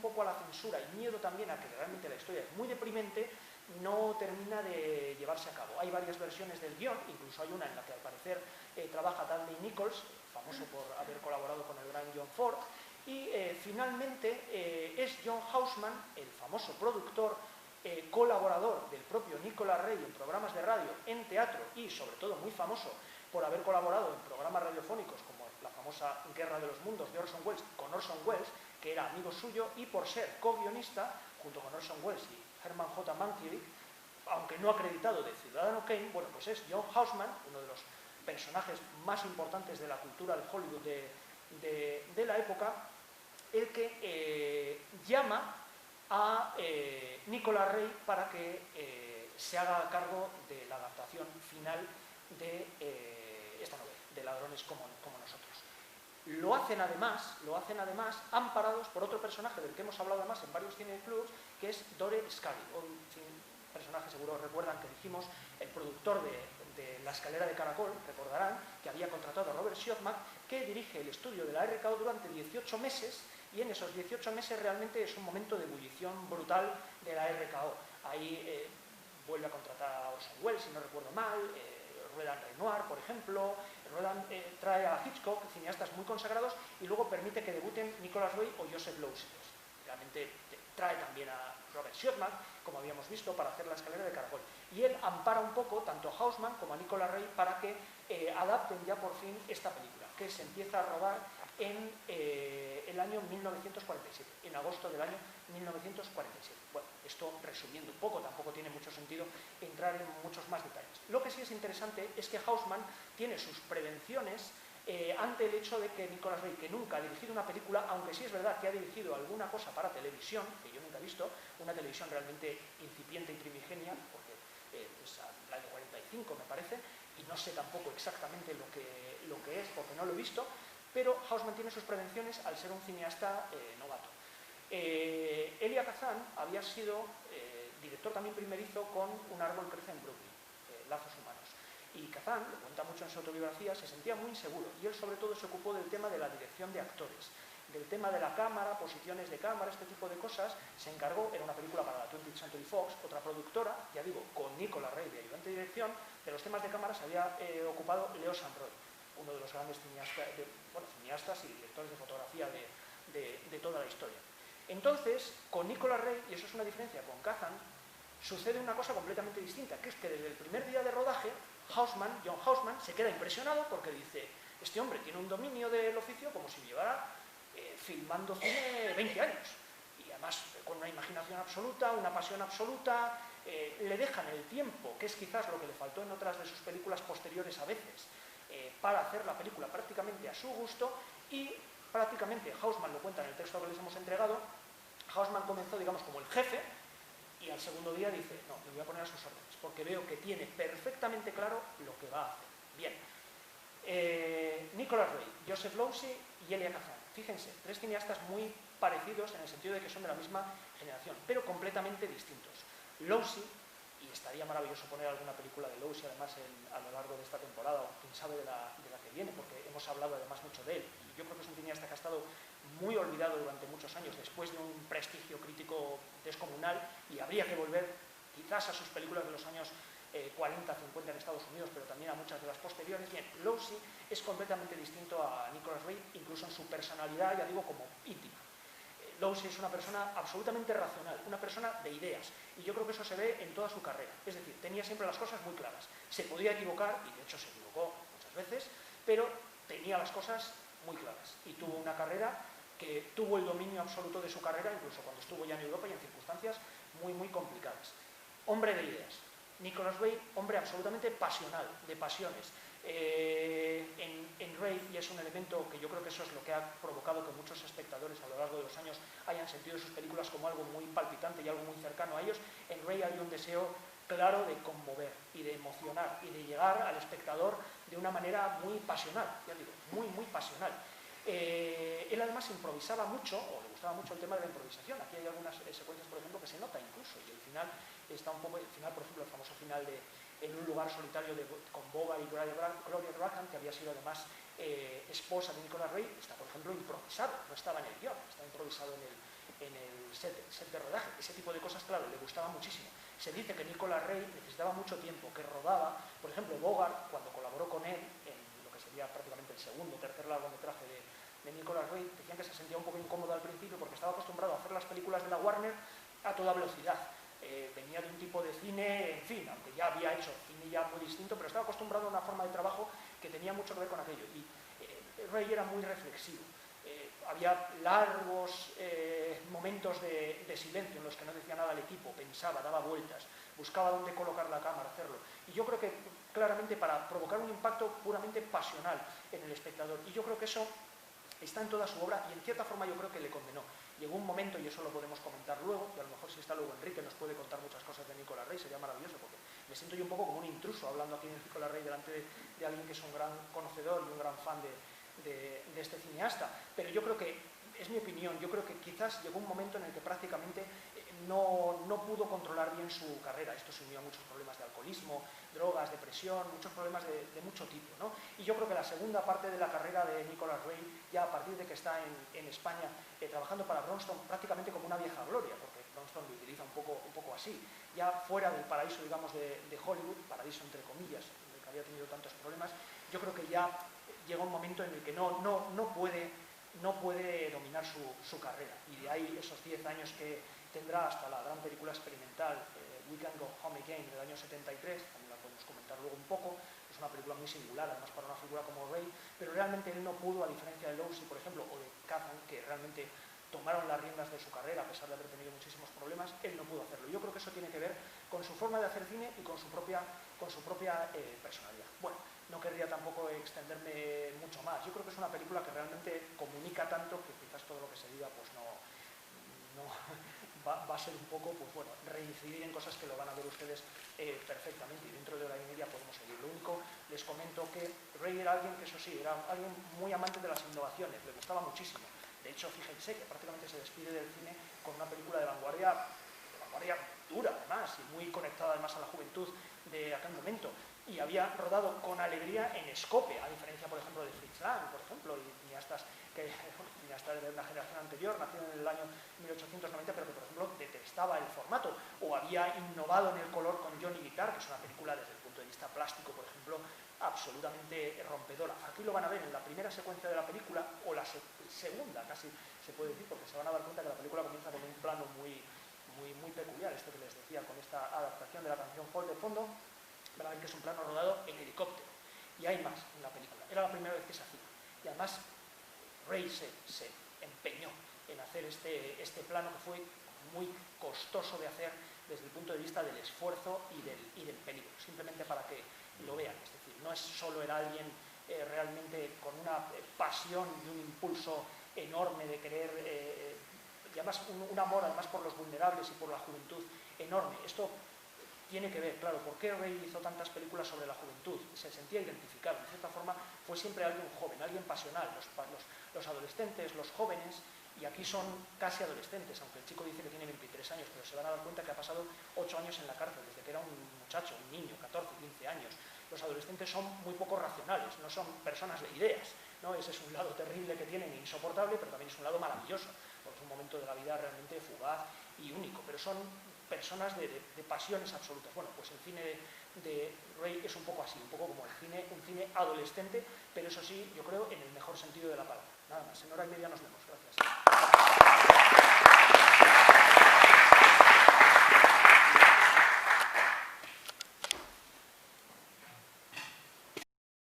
poco a la censura y miedo también a que realmente la historia es muy deprimente, no termina de llevarse a cabo. Hay varias versiones del guión, incluso hay una en la que al parecer trabaja Danny Nichols, famoso por haber colaborado con el gran John Ford, y finalmente es John Houseman, el famoso productor, colaborador del propio Nicolas Ray en programas de radio, en teatro y sobre todo muy famoso por haber colaborado en programas radiofónicos como la famosa Guerra de los Mundos de Orson Welles con Orson Welles, que era amigo suyo, y por ser co-guionista junto con Orson Welles y Herman J. Mankiewicz, aunque no acreditado, de Ciudadano Kane. Bueno, pues es John Houseman, uno de los personajes más importantes de la cultura de Hollywood de la época, el que llama a Nicolas Ray para que se haga cargo de la adaptación final de esta novela, de Ladrones como nosotros. Lo hacen además amparados por otro personaje del que hemos hablado además en varios cineclubs, que es Dore Scully, un personaje, seguro recuerdan que dijimos, el productor de La escalera de caracol, recordarán que había contratado a Robert Siodmak, que dirige el estudio de la RKO durante 18 meses, y en esos 18 meses realmente es un momento de ebullición brutal de la RKO. Ahí vuelve a contratar a Orson Welles, si no recuerdo mal, Roland Renoir, por ejemplo. Roland trae a Hitchcock, cineastas muy consagrados, y luego permite que debuten Nicolas Ray o Joseph Losey. Realmente trae también a Robert Siodmak, como habíamos visto, para hacer La escalera de caracol. Y él ampara un poco tanto a Houseman como a Nicolas Ray para que adapten ya por fin esta película, que se empieza a rodar en el año 1947, en agosto del año 1947. Bueno, esto resumiendo un poco, tampoco tiene mucho sentido entrar en muchos más detalles. Lo que sí es interesante es que Houseman tiene sus prevenciones ante el hecho de que Nicolas Ray, que nunca ha dirigido una película, aunque sí es verdad que ha dirigido alguna cosa para televisión, que yo nunca he visto, una televisión realmente incipiente y primigenia, porque es al año 45 me parece, y no sé tampoco exactamente lo que es, porque no lo he visto, pero Houseman tiene sus prevenciones al ser un cineasta novato. Elia Kazan había sido director también primerizo con Un árbol crece en Brooklyn, Lazos humanos. Y Kazan, lo cuenta mucho en su autobiografía, se sentía muy inseguro, y él sobre todo se ocupó del tema de la dirección de actores, del tema de la cámara, posiciones de cámara, este tipo de cosas. Se encargó, era una película para la 20th Century Fox, otra productora, ya digo, con Nicolas Ray de ayudante de dirección. De los temas de cámara se había ocupado Leo Sanroy, uno de los grandes cineastas y directores de fotografía de toda la historia. Entonces, con Nicolas Ray, y eso es una diferencia con Kazan, sucede una cosa completamente distinta, que es que desde el primer día de rodaje, John Houseman, se queda impresionado porque dice: este hombre tiene un dominio del oficio como si llevara filmando cine 20 años, y además con una imaginación absoluta, una pasión absoluta. Le dejan el tiempo, que es quizás lo que le faltó en otras de sus películas posteriores a veces, para hacer la película prácticamente a su gusto, y prácticamente, Houseman lo cuenta en el texto que les hemos entregado, Houseman comenzó, digamos, como el jefe, y al segundo día dice: no, me voy a poner a sus órdenes, porque veo que tiene perfectamente claro lo que va a hacer. Bien. Nicolas Ray, Joseph Losey y Elia Kazan. Fíjense, tres cineastas muy parecidos en el sentido de que son de la misma generación, pero completamente distintos. Losey, y estaría maravilloso poner alguna película de Losey además a lo largo de esta temporada, o quién sabe de la que viene, porque hemos hablado además mucho de él. Y yo creo que es un cineasta que ha estado muy olvidado durante muchos años, después de un prestigio crítico descomunal, y habría que volver quizás a sus películas de los años 40, 50 en Estados Unidos, pero también a muchas de las posteriores. Bien, Losey es completamente distinto a Nicolas Ray, incluso en su personalidad, ya digo, como íntima. Losey es una persona absolutamente racional, una persona de ideas, y yo creo que eso se ve en toda su carrera. Es decir, tenía siempre las cosas muy claras. Se podía equivocar, y de hecho se equivocó muchas veces, pero tenía las cosas muy claras, y tuvo una carrera que tuvo el dominio absoluto de su carrera, incluso cuando estuvo ya en Europa y en circunstancias muy, muy complicadas. Hombre de ideas. Nicolas Ray, hombre absolutamente pasional, de pasiones. En Ray, y es un elemento que yo creo que eso es lo que ha provocado que muchos espectadores a lo largo de los años hayan sentido sus películas como algo muy palpitante y algo muy cercano a ellos, en Ray hay un deseo claro de conmover y de emocionar y de llegar al espectador de una manera muy pasional, ya digo, muy, muy pasional. Él además improvisaba mucho, o le gustaba mucho el tema de la improvisación. Aquí hay algunas secuencias, por ejemplo, que se nota incluso, y el final está un poco, el final, por ejemplo, el famoso final de En un lugar solitario con Bogart y Gloria Graham, que había sido además esposa de Nicolas Ray, está, por ejemplo, improvisado, no estaba en el guión, está improvisado set de rodaje. Ese tipo de cosas, claro, le gustaba muchísimo. Se dice que Nicolas Ray necesitaba mucho tiempo, que rodaba, por ejemplo, Bogart, cuando colaboró con él en lo que sería prácticamente el segundo o tercer largometraje de Nicolas Ray, decían que se sentía un poco incómodo al principio porque estaba acostumbrado a hacer las películas de la Warner a toda velocidad. Venía de un tipo de cine, en fin, aunque ya había hecho cine ya muy distinto, pero estaba acostumbrado a una forma de trabajo que tenía mucho que ver con aquello. Y Ray era muy reflexivo. Había largos momentos de silencio en los que no decía nada al equipo, pensaba, daba vueltas, buscaba dónde colocar la cámara, hacerlo. Y yo creo que claramente para provocar un impacto puramente pasional en el espectador. Y yo creo que eso está en toda su obra y en cierta forma yo creo que le condenó. Llegó un momento, y eso lo podemos comentar luego, y a lo mejor si está luego Enrique nos puede contar muchas cosas de Nicolas Ray, sería maravilloso, porque me siento yo un poco como un intruso hablando aquí de Nicolas Ray delante de alguien que es un gran conocedor y un gran fan de este cineasta. Pero yo creo que, es mi opinión, yo creo que quizás llegó un momento en el que prácticamente no pudo controlar bien su carrera. Esto se unió a muchos problemas de alcoholismo, drogas, depresión, muchos problemas de mucho tipo, ¿no? Y yo creo que la segunda parte de la carrera de Nicolas Ray, ya a partir de que está en España trabajando para Bronston prácticamente como una vieja gloria, porque Bronston lo utiliza un poco así, ya fuera del paraíso, digamos, de Hollywood, paraíso entre comillas, en el que había tenido tantos problemas, yo creo que ya llega un momento en el que no puede dominar su carrera, y de ahí esos 10 años que tendrá hasta la gran película experimental We Can Go Home Again del año 73, también la podemos comentar luego un poco. Es una película muy singular, además para una figura como Ray, pero realmente él no pudo, a diferencia de Lucy, por ejemplo, o de Kazan, que realmente tomaron las riendas de su carrera a pesar de haber tenido muchísimos problemas, él no pudo hacerlo. Yo creo que eso tiene que ver con su forma de hacer cine y con su propia personalidad. Bueno, no querría tampoco extenderme mucho más. Yo creo que es una película que realmente comunica tanto que quizás todo lo que se diga pues no va a ser un poco, pues bueno, reincidir en cosas que lo van a ver ustedes perfectamente, y dentro de hora y media podemos seguir. Lo único, les comento que Ray era alguien que, eso sí, era alguien muy amante de las innovaciones, le gustaba muchísimo. De hecho, fíjense que prácticamente se despide del cine con una película de vanguardia dura además, y muy conectada además a la juventud de aquel momento. Y había rodado con alegría en Escope, a diferencia, por ejemplo, de Fritz Lang, por ejemplo, y cineastas de una generación anterior, nacido en el año 1890, pero que, por ejemplo, detestaba el formato, o había innovado en el color con Johnny Guitar, que es una película desde el punto de vista plástico, por ejemplo, absolutamente rompedora. Aquí lo van a ver en la primera secuencia de la película, o la segunda, casi se puede decir, porque se van a dar cuenta que la película comienza con un plano muy peculiar, esto que les decía, con esta adaptación de la canción Folk de fondo. Van a ver que es un plano rodado en helicóptero, y hay más en la película. Era la primera vez que se hacía, y además Ray se empeñó en hacer este plano, que fue muy costoso de hacer desde el punto de vista del esfuerzo y del peligro, simplemente para que lo vean. Es decir, no es solo era alguien realmente con una pasión y un impulso enorme de querer, y además un amor además por los vulnerables y por la juventud enorme. Esto tiene que ver, claro, ¿por qué Ray hizo tantas películas sobre la juventud? Se sentía identificado, de cierta forma fue siempre alguien joven, alguien pasional. Los adolescentes, los jóvenes, y aquí son casi adolescentes, aunque el chico dice que tiene 23 años, pero se van a dar cuenta que ha pasado 8 años en la cárcel, desde que era un muchacho, un niño, 14, 15 años. Los adolescentes son muy poco racionales, no son personas de ideas, ¿no? Ese es un lado terrible que tienen, insoportable, pero también es un lado maravilloso, porque es un momento de la vida realmente fugaz y único, pero son personas de pasiones absolutas. Bueno, pues el cine de Ray es un poco así, un poco como un cine adolescente, pero eso sí, yo creo, en el mejor sentido de la palabra. Nada más, en hora y media nos vemos. Gracias.